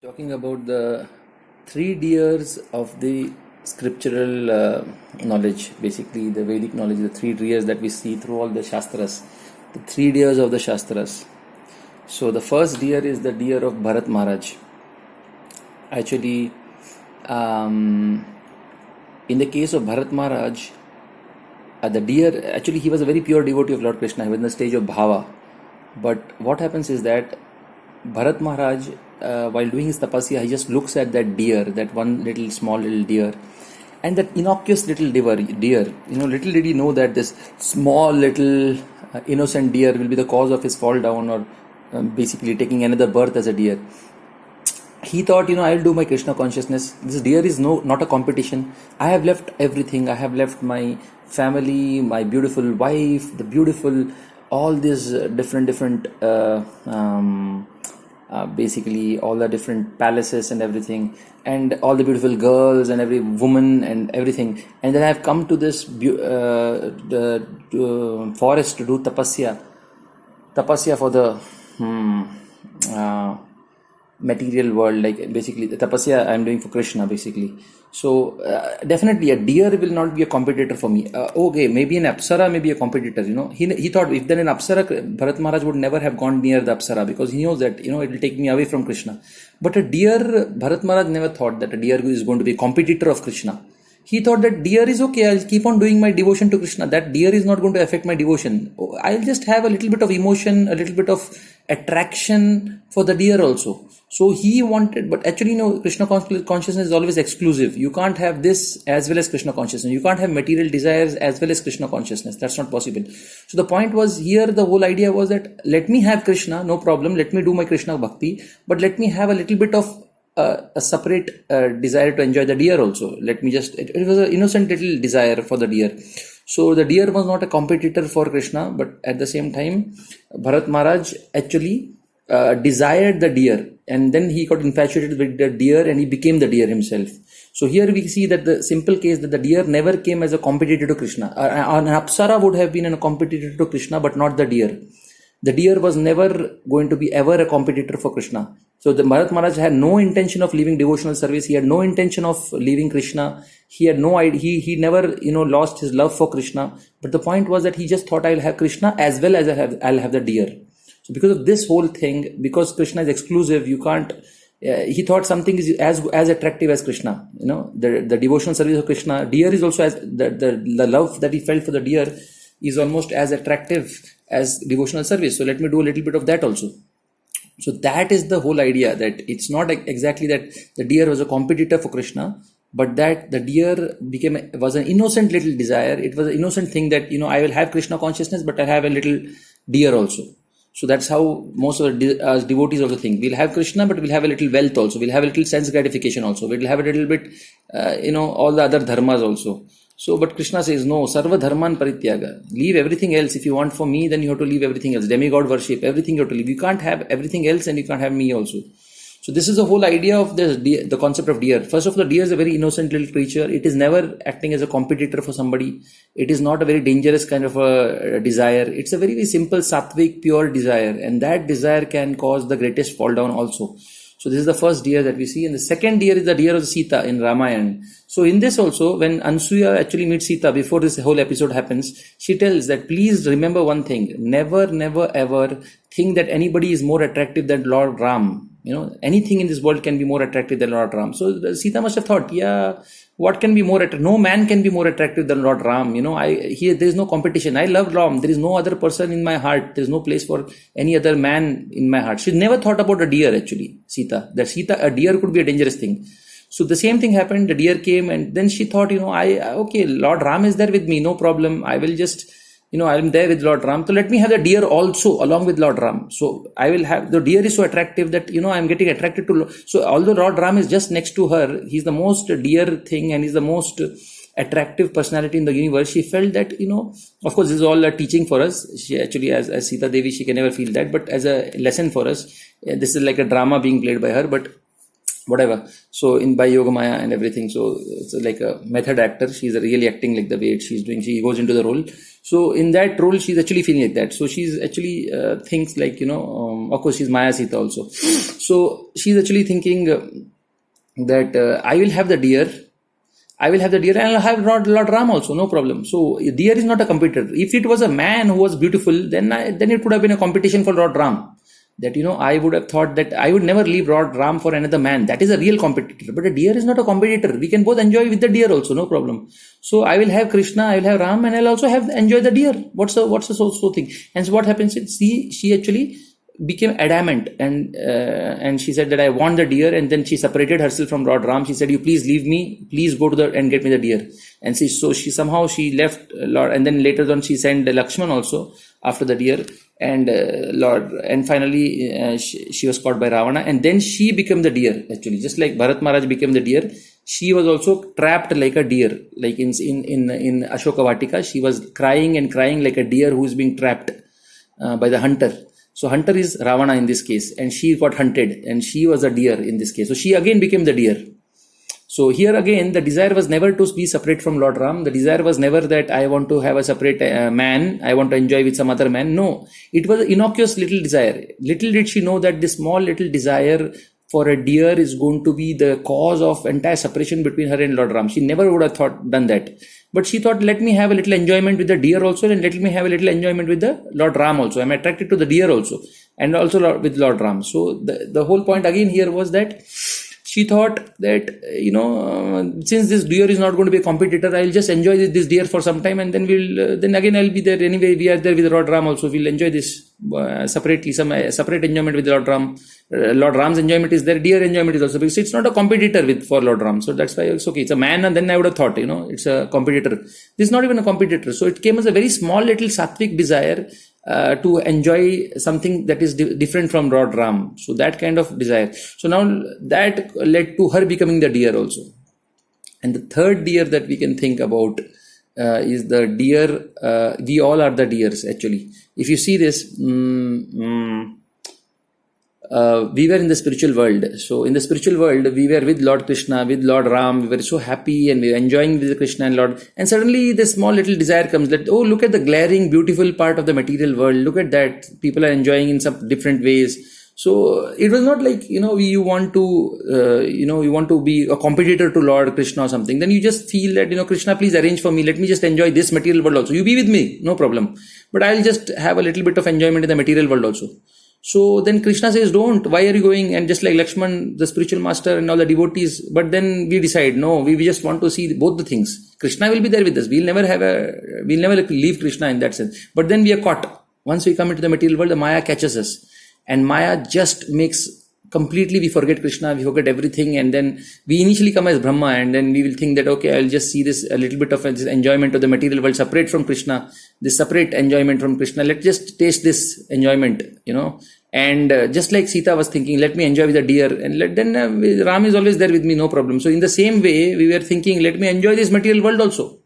Talking about the three Drs of the scriptural knowledge, basically the Vedic knowledge, the three Drs that we see through all the Shastras, the three Drs of the Shastras. So the first Deer is the Deer of Bharat Maharaj. Actually, in the case of Bharat Maharaj, the deer, actually he was a very pure devotee of Lord Krishna. He was in the stage of bhava. But what happens is that Bharat Maharaj, while doing his tapasya, he just looks at that deer, that one little small little deer, and that innocuous little deer. Little did he know that this small little innocent deer will be the cause of his fall down, or basically taking another birth as a deer. He thought, I'll do my Krishna consciousness. This deer is not a competition. I have left everything. I have left my family, my beautiful wife, all these different basically all the different palaces and everything, and all the beautiful girls and every woman and everything. And then I have come to this forest to do tapasya for the material world, like basically the tapasya I am doing for Krishna, basically. So definitely a deer will not be a competitor for me. Okay, maybe an Apsara may be a competitor. He thought, if then an Apsara, Bharat Maharaj would never have gone near the Apsara, because he knows that it will take me away from Krishna. But a deer, Bharat Maharaj never thought that a deer is going to be a competitor of Krishna. He thought that deer is okay, I'll keep on doing my devotion to Krishna. That deer is not going to affect my devotion. I'll just have a little bit of emotion, a little bit of attraction for the deer also. So he wanted, but actually, Krishna consciousness is always exclusive. You can't have this as well as Krishna consciousness. You can't have material desires as well as Krishna consciousness. That's not possible. So the point was here, the whole idea was that let me have Krishna, no problem. Let me do my Krishna bhakti, but let me have a little bit of a separate desire to enjoy the deer also. Let me just, it was an innocent little desire for the deer. So the deer was not a competitor for Krishna, but at the same time, Bharat Maharaj actually desired the deer, and then he got infatuated with the deer and he became the deer himself. So here we see that the simple case that the deer never came as a competitor to Krishna. An Apsara would have been a competitor to Krishna, but not the deer. The deer was never going to be ever a competitor for Krishna. So the Bharat Maharaj had no intention of leaving devotional service. He had no intention of leaving Krishna. He had no idea. He never, lost his love for Krishna. But the point was that he just thought, I'll have Krishna as well as I'll have the deer. So because of this whole thing, because Krishna is exclusive, you can't. He thought something is as attractive as Krishna. The devotional service of Krishna. Deer is also as the love that he felt for the deer is almost as attractive as devotional service. So let me do a little bit of that also. So that is the whole idea, that it's not exactly that the deer was a competitor for Krishna, but that the deer was an innocent little desire. It was an innocent thing that, I will have Krishna consciousness, but I have a little deer also. So that's how most of the devotees also think. We'll have Krishna, but we'll have a little wealth also. We'll have a little sense gratification also. We'll have a little bit, all the other dharmas also. So, but Krishna says, no, sarva dharman parityaga. Leave everything else. If you want for me, then you have to leave everything else. Demigod worship, everything you have to leave. You can't have everything else and you can't have me also. So this is the whole idea of the concept of deer. First of all, the deer is a very innocent little creature. It is never acting as a competitor for somebody. It is not a very dangerous kind of a desire. It's a very, very simple, sattvic, pure desire. And that desire can cause the greatest fall down also. So this is the first deer that we see. And the second deer is the deer of Sita in Ramayana. So in this also, when Ansuya actually meets Sita, before this whole episode happens, she tells that please remember one thing. Never, ever think that anybody is more attractive than Lord Ram. Anything in this world can be more attractive than Lord Ram. So Sita must have thought, what can be more attractive? No man can be more attractive than Lord Ram. There is no competition. I love Ram. There is no other person in my heart. There is no place for any other man in my heart. She never thought about a deer actually, Sita. A deer could be a dangerous thing. So the same thing happened. The deer came and then she thought, okay, Lord Ram is there with me. No problem. I will just, I'm there with Lord Ram. So let me have the deer also along with Lord Ram. So I will have, the deer is so attractive that, I'm getting attracted to. So although Lord Ram is just next to her, he's the most dear thing and he's the most attractive personality in the universe. She felt that, of course, this is all a teaching for us. She actually, as Sita Devi, she can never feel that. But as a lesson for us, this is like a drama being played by her. But whatever. So in by Yogamaya and everything, so it's like a method actor. She's really acting like the way she's doing. She goes into the role. So in that role, she's actually feeling like that. So she's actually thinks like, of course, she's Maya Sita also. So she's actually thinking that I will have the deer. I will have the deer and I'll have Lord Ram also, no problem. So deer is not a competitor. If it was a man who was beautiful, then it would have been a competition for Lord Ram. That, I would have thought that I would never leave Lord Ram for another man. That is a real competitor. But a deer is not a competitor. We can both enjoy with the deer also, no problem. So I will have Krishna, I will have Ram, and I'll also enjoy the deer. What's the so thing? And so what happens is she actually became adamant, and she said that I want the deer, and then she separated herself from Lord Ram. She said, you please leave me, please go to and get me the deer. And she somehow she left Lord, and then later on she sent Lakshman also after the deer, and and finally she was caught by Ravana, and then she became the deer actually, just like Bharat Maharaj became the deer. She was also trapped like a deer, like in Ashoka Vatika. She was crying and crying like a deer who is being trapped by the hunter. So hunter is Ravana in this case, and she got hunted, and she was a deer in this case. So she again became the deer. So here again, the desire was never to be separate from Lord Ram. The desire was never that I want to have a separate man, I want to enjoy with some other man. No, it was an innocuous little desire. Little did she know that this small little desire for a deer is going to be the cause of entire separation between her and Lord Ram. She never would have done that. But she thought, let me have a little enjoyment with the deer also, and let me have a little enjoyment with the Lord Ram also. I'm attracted to the deer also, and also with Lord Ram. So the whole point again here was that she thought that, since this deer is not going to be a competitor, I'll just enjoy this deer for some time, and then then again I'll be there anyway. We are there with Lord Ram also. We'll enjoy this separately, some separate enjoyment with Lord Ram. Lord Ram's enjoyment is there, deer enjoyment is also, because it's not a competitor for Lord Ram. So that's why it's okay. It's a man, and then I would have thought, it's a competitor. This is not even a competitor. So it came as a very small little sattvic desire to enjoy something that is different from Lord Ram. So that kind of desire. So now that led to her becoming the deer also. And the third deer that we can think about is the deer. We all are the deers actually. If you see this, we were in the spiritual world. So in the spiritual world, we were with Lord Krishna, with Lord Ram. We were so happy and we were enjoying with Krishna and Lord. And suddenly this small little desire comes that, oh, look at the glaring, beautiful part of the material world. Look at that. People are enjoying in some different ways. So it was not like, you want to be a competitor to Lord Krishna or something. Then you just feel that, Krishna, please arrange for me. Let me just enjoy this material world also. You be with me, no problem. But I'll just have a little bit of enjoyment in the material world also. So then Krishna says, don't, why are you going? And just like Lakshman, the spiritual master and all the devotees, but then we decide, no, we just want to see both the things. Krishna will be there with us. We'll never leave Krishna in that sense. But then we are caught. Once we come into the material world, the Maya catches us. And Maya just makes completely, we forget Krishna, we forget everything. And then we initially come as Brahma, and then we will think that, okay, I'll just see this, a little bit of this enjoyment of the material world separate from Krishna, this separate enjoyment from Krishna. Let's just taste this enjoyment, And just like Sita was thinking, let me enjoy with the deer, and then Ram is always there with me, no problem. So in the same way, we were thinking, let me enjoy this material world also.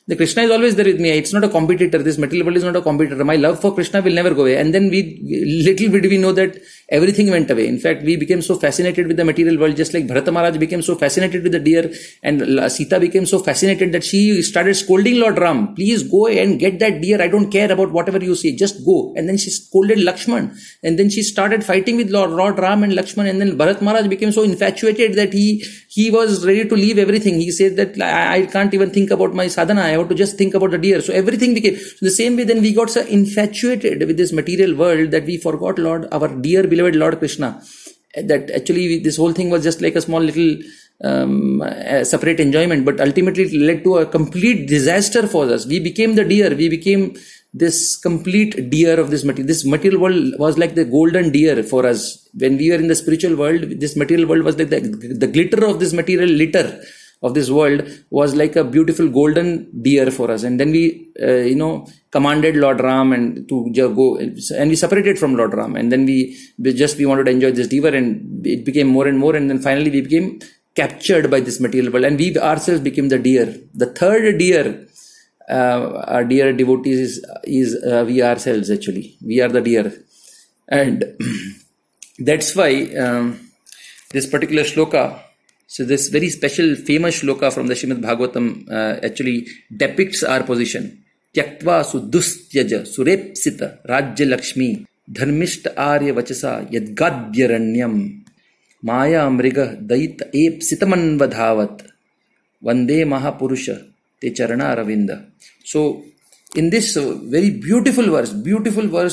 The Krishna is always there with me. It's not a competitor. This material world is not a competitor. My love for Krishna will never go away. And then little bit we know that everything went away. In fact, we became so fascinated with the material world, just like Bharata Maharaj became so fascinated with the deer, and Sita became so fascinated that she started scolding Lord Ram. Please go and get that deer. I don't care about whatever you say. Just go. And then she scolded Lakshman. And then she started fighting with Lord Ram and Lakshman. And then Bharat Maharaj became so infatuated that he was ready to leave everything. He said that I can't even think about my sadhana. I want to just think about the deer. So everything became, so the same way then we got so infatuated with this material world that we forgot our dear beloved Lord Krishna. That actually this whole thing was just like a small little separate enjoyment, but ultimately it led to a complete disaster for us. We became the deer. We became this complete deer of this material. This material world was like the golden deer for us. When we were in the spiritual world, this material world was like the glitter of this material litter of this world was like a beautiful golden deer for us. And then we, commanded Lord Ram and to go, and we separated from Lord Ram. And then we wanted to enjoy this deer, and it became more and more. And then finally we became captured by this material world, and we ourselves became the deer. The third deer, our dear devotees is we ourselves actually. We are the deer. And that's why This particular shloka, so this very special famous shloka from the Srimad Bhagavatam actually depicts our position. Tyaktva sudustyaja surepsita rajya lakshmi dharmishta arya vachasa yadgadyaranyam maya amriga daita epsitamanvadhavat vande mahapurusha te charana aravinda. So in this very beautiful verse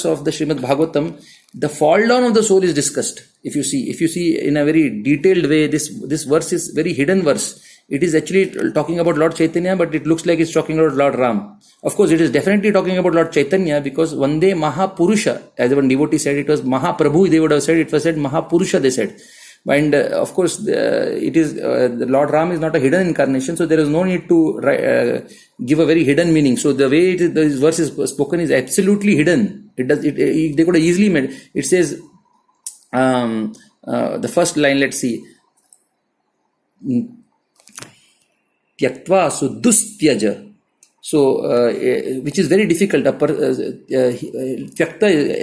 of the Srimad Bhagavatam, the fall down of the soul is discussed. If you see in a very detailed way, this verse is very hidden verse. It is actually talking about Lord Chaitanya, but it looks like it's talking about Lord Ram. Of course, it is definitely talking about Lord Chaitanya, because Vande Mahapurusha, as one devotee said, it was Mahaprabhu, they would have said, it was said Mahapurusha, they said. And of course, it is the Lord Ram is not a hidden incarnation, so there is no need to give a very hidden meaning. So the way this verse is spoken is absolutely hidden. They could have easily made. It says the first line. Let's see. Tyaktva sudustyaja. So, which is very difficult. Tyakta,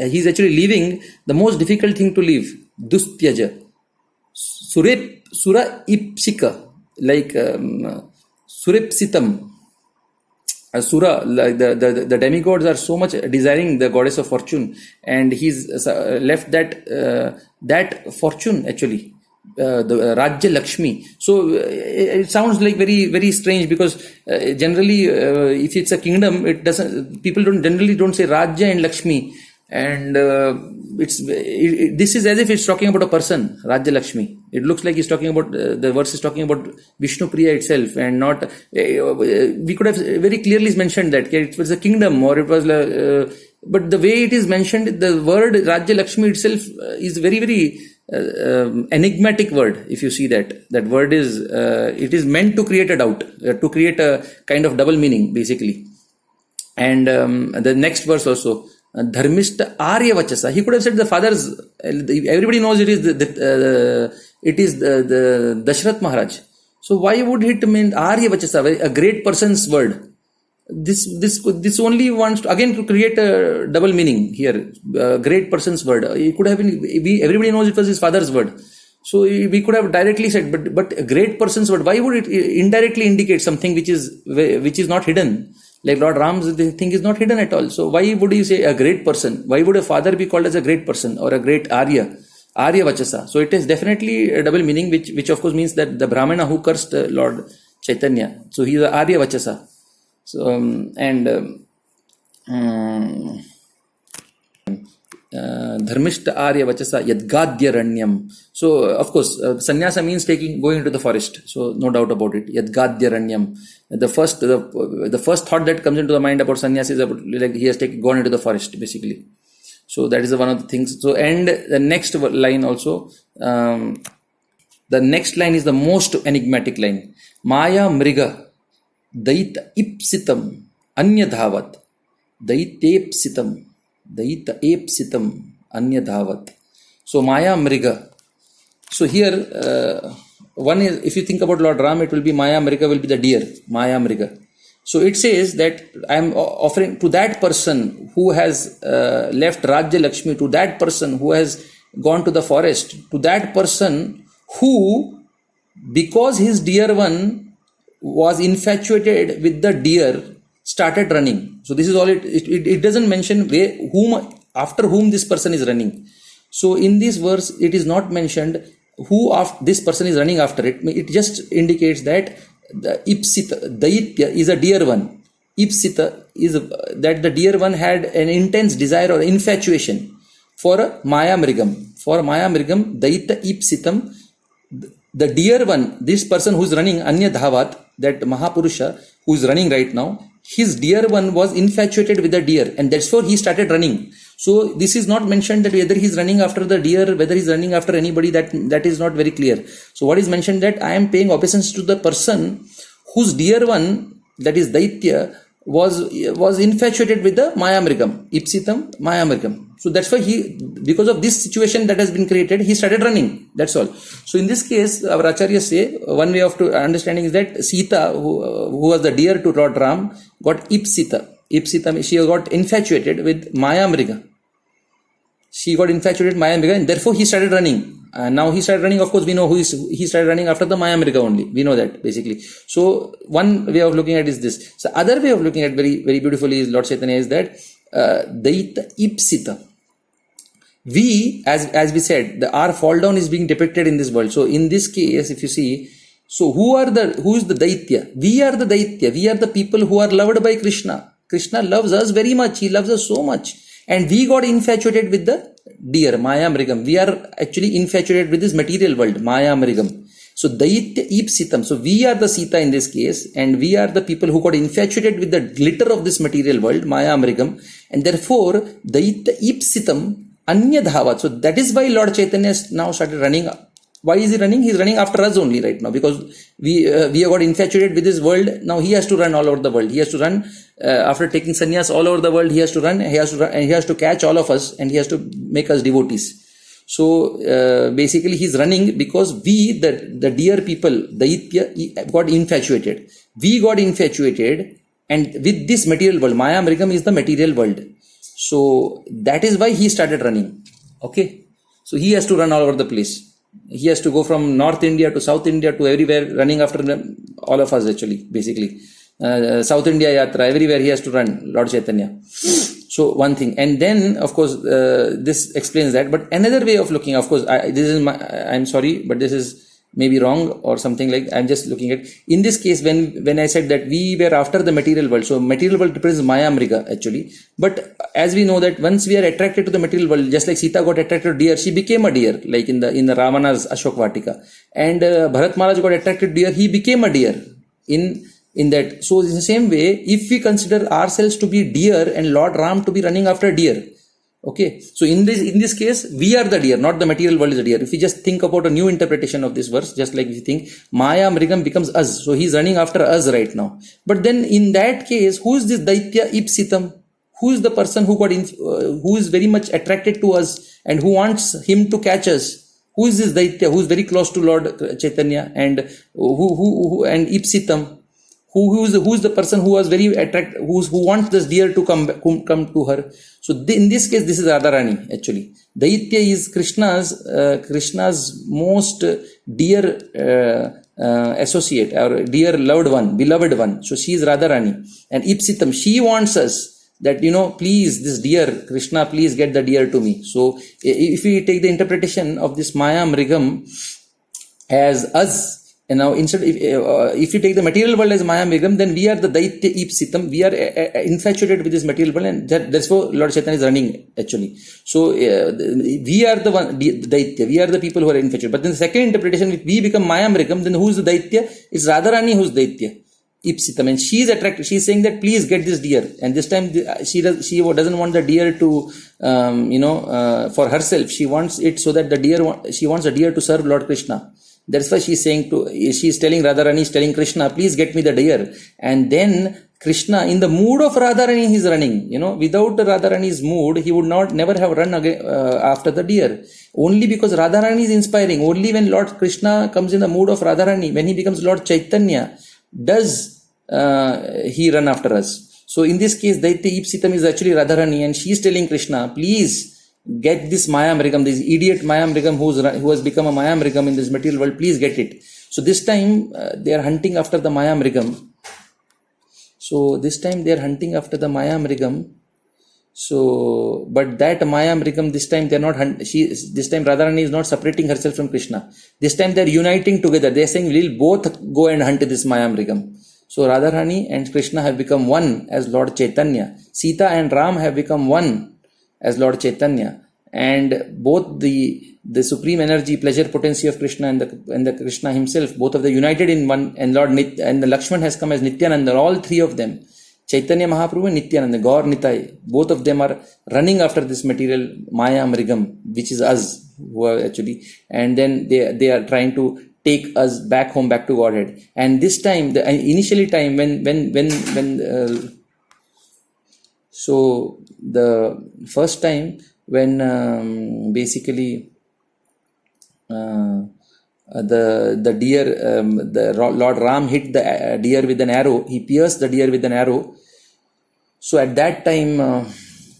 he is actually leaving the most difficult thing to leave. Dustyaja. Sura ipsika, like Suripsitam. Sura, like the demigods are so much desiring the goddess of fortune, and he's left that fortune actually, the Rajya Lakshmi. So it sounds like very very strange, because generally if it's a kingdom, it doesn't. People generally don't say Rajya and Lakshmi. And this is as if it's talking about a person, Rajya Lakshmi. It looks like he's talking about, the verse is talking about Vishnu Priya itself, and not, we could have very clearly mentioned that it was a kingdom, or it was, but the way it is mentioned, the word Rajya Lakshmi itself is very, very enigmatic word. If you see that word is, it is meant to create a doubt, to create a kind of double meaning, basically. And the next verse also, Dharmishta Arya Vachasa. He could have said the father's. Everybody knows it is the Dashrath Maharaj. So why would it mean Arya Vachasa, a great person's word? This only wants to, again, to create a double meaning here. Great person's word. It could have been. Everybody knows it was his father's word. So we could have directly said, but a great person's word. Why would it indirectly indicate something which is not hidden? Like Lord Ram's thing is not hidden at all. So why would you say a great person? Why would a father be called as a great person or a great Arya Vachasa? So it is definitely a double meaning, which of course means that the Brahmana who cursed Lord Chaitanya. So he is a Arya Vachasa. So Dharmishta Arya Vachasa Yadgadyaranyam. So of course, sannyasa means going into the forest. So no doubt about it. Yadgadyaranyam. The first thought that comes into the mind about sannyasa is about, like, he has gone into the forest, basically. So that is one of the things. So, and the next line also, the next line is the most enigmatic line. Maya Mriga Daita Ipsitam Anya Dhavat Daitepsitam Daita Epsitam Anya Dhavat. So Maya Mriga. So here, one is, if you think about Lord Ram, it will be Maya Mriga will be the deer, Maya Mriga. So it says that I am offering to that person who has left Rajya Lakshmi, to that person who has gone to the forest, to that person who, because his dear one was infatuated with the deer, started running. So this is all it doesn't mention after whom this person is running. So in this verse, it is not mentioned who this person is running after it. It just indicates that the Ipsita, Daitya, is a dear one. Ipsita is that the dear one had an intense desire or infatuation for Maya Mrigam. For Maya Mrigam, Daita Ipsitam, the dear one, this person who is running, Anya Dhavat, that Mahapurusha who is running right now, his dear one was infatuated with the deer, and that's why he started running. So this is not mentioned that whether he's running after the deer, whether he's running after anybody, that is not very clear. So what is mentioned, that I am paying obeisance to the person whose dear one, that is Daitya, was infatuated with the Maya Mrigam, Ipsitam Maya Mrigam. So that's why because of this situation that has been created, he started running. That's all. So in this case, our acharyas say, one way of understanding is that Sita, who was the dear to Lord Ram, got Ipsita. Ipsita, she got infatuated with Maya Mriga. She got infatuated with Maya Mriga, and therefore he started running. Now he started running. Of course, we know he started running after the Maya Mriga only. We know that basically. So one way of looking at it is this. So other way of looking at very very beautifully is Lord Chaitanya is that Daita Ipsita. We, as we said, our fall down is being depicted in this world. So in this case, if you see, so who is the Daitya? We are the Daitya. We are the people who are loved by Krishna. Krishna loves us very much. He loves us so much. And we got infatuated with the deer, Maya Mrigam. We are actually infatuated with this material world, Maya Mrigam. So Daitya Ipsitam. So we are the Sita in this case, and we are the people who got infatuated with the glitter of this material world, Maya Mrigam. And therefore, Daitya Ipsitam Anya Dhavat. So that is why Lord Chaitanya now started running. Why is he running? He is running after us only right now, because we have got infatuated with this world. Now he has to run all over the world. He has to run after taking sannyas all over the world. He has to run. He has to catch all of us, and he has to make us devotees. So basically, he's running because we, the dear people, Daitya, got infatuated. We got infatuated, and with this material world, Maya Mrigam is the material world. So that is why he started running. Okay, so he has to run all over the place. He has to go from North India to South India to everywhere, running after all of us actually, basically. South India Yatra, everywhere he has to run, Lord Chaitanya. So one thing. And then, of course, this explains that. But another way of looking, of course, I'm sorry, but this is maybe wrong or something like, I'm just looking at, in this case, when I said that we were after the material world, so material world represents Maya Mriga actually. But as we know that once we are attracted to the material world, just like Sita got attracted to deer, she became a deer, like in the Ravana's Ashok Vatika. And Bharat Maharaj got attracted to deer, he became a deer in that. So in the same way, if we consider ourselves to be deer and Lord Ram to be running after deer, okay, so in this case, we are the deer, not the material world is the deer. If we just think about a new interpretation of this verse, just like we think, Maya Mrigam becomes us. So he's running after us right now. But then in that case, who is this Daitya Ipsitam? Who is the person who who is very much attracted to us and who wants him to catch us? Who is this Daitya who is very close to Lord Chaitanya and and Ipsitam? Who is the person who was very attracted, who wants this deer to come to her? So in this case, this is Radharani actually. Daitya is Krishna's most dear associate or dear loved one, beloved one. So she is Radharani. And Ipsitam, she wants us that, please, this deer, Krishna, please get the deer to me. So if we take the interpretation of this Maya Mrigam as us, and now instead, if you take the material world as Maya Mrigam, then we are the Daitya Ipsitam. We are infatuated with this material world, and that's why Lord Chaitanya is running actually. So we are the one Daitya. We are the people who are infatuated. But then the second interpretation, if we become Maya Mrigam, then who is the Daitya? It's Radharani who is Daitya Ipsitam, and she is attracted. She is saying that please get this deer, and this time she doesn't want the deer to for herself. She wants it so that she wants the deer to serve Lord Krishna. That's why she's telling Radharani, is telling Krishna, please get me the deer. And then Krishna, in the mood of Radharani, he's running. Without Radharani's mood, he would never have run again, after the deer. Only because Radharani is inspiring. Only when Lord Krishna comes in the mood of Radharani, when he becomes Lord Chaitanya, does he run after us. So in this case, Daitya Ipsitam is actually Radharani, and she is telling Krishna, please get this Maya Mrigam, this idiot Maya Mrigam who has become a Maya Mrigam in this material world, please get it. So this time they are hunting after the Maya Mrigam. So but that Maya Mrigam, this time they are not this time Radharani is not separating herself from Krishna. This time they are uniting together. They are saying we'll both go and hunt this Maya Mrigam. So Radharani and Krishna have become one as Lord Chaitanya. Sita and Ram have become one as Lord Chaitanya, and both the supreme energy, pleasure potency of Krishna and the Krishna himself, both of them united in one, and and the Lakshman has come as Nityananda. All three of them, Chaitanya Mahaprabhu and Nityananda, Gaur Nitai, both of them are running after this material Maya Mrigam, which is us, who are actually, and then they are trying to take us back home, back to Godhead. And this time, the initially time when so the first time when basically the deer, the Lord Ram hit the deer with an arrow, he pierced the deer with an arrow. So at that time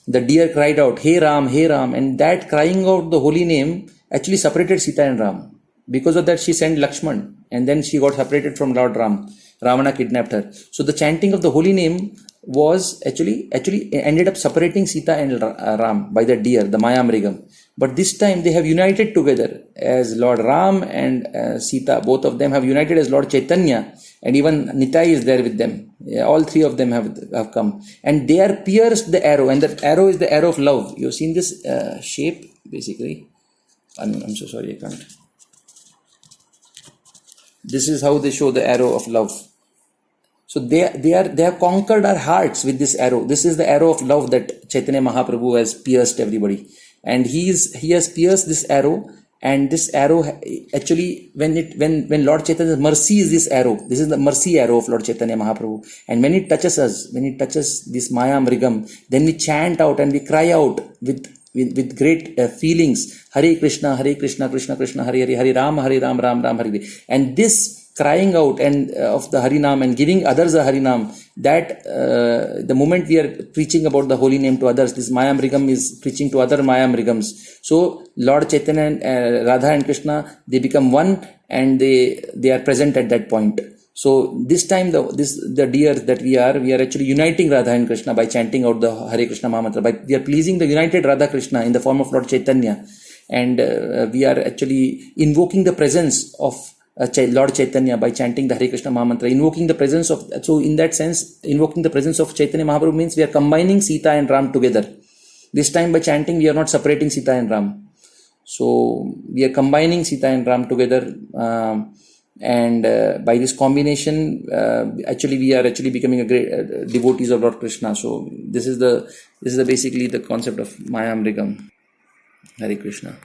the deer cried out, Hey Ram, and that crying out the holy name actually separated Sita and Ram. Because of that, she sent Lakshman, and then she got separated from Lord Ram. Ravana kidnapped her. So the chanting of the holy name was actually ended up separating Sita and Ram by the deer, the Maya Mrigam. But this time they have united together as Lord Ram and Sita. Both of them have united as Lord Chaitanya, and even Nitai is there with them. Yeah, all three of them have come, and they are pierced the arrow, and that arrow is the arrow of love. You've seen this shape basically. I'm so sorry, I can't. This is how they show the arrow of love. So they have conquered our hearts with this arrow. This is the arrow of love that Chaitanya Mahaprabhu has pierced everybody, and he has pierced this arrow. And this arrow actually, when Lord Chaitanya's mercy is this arrow, this is the mercy arrow of Lord Chaitanya Mahaprabhu. And when it touches us, when it touches this Maya Mrigam, then we chant out and we cry out with great feelings, Hare Krishna, Krishna Krishna, Hare Hare, Hare Ram, Ram Ram, Hare Hare. And this crying out and of the Harinam and giving others a Harinam, that the moment we are preaching about the holy name to others, this Maya Mrigam is preaching to other Maya Mrigams. So Lord Chaitanya and Radha and Krishna, they become one, and they are present at that point. So this time the deer that we are actually uniting Radha and Krishna by chanting out the Hare Krishna Mahamantra. We are pleasing the united Radha Krishna in the form of Lord Chaitanya, and we are actually invoking the presence of Lord Chaitanya by chanting the Hare Krishna Mahamantra, invoking the presence of, so in that sense, invoking the presence of Chaitanya Mahaprabhu means we are combining Sita and Ram together. This time by chanting, we are not separating Sita and Ram. So we are combining Sita and Ram together, and by this combination, actually we are actually becoming a great devotees of Lord Krishna. So this is basically the concept of Maya Mrigam. Hare Krishna.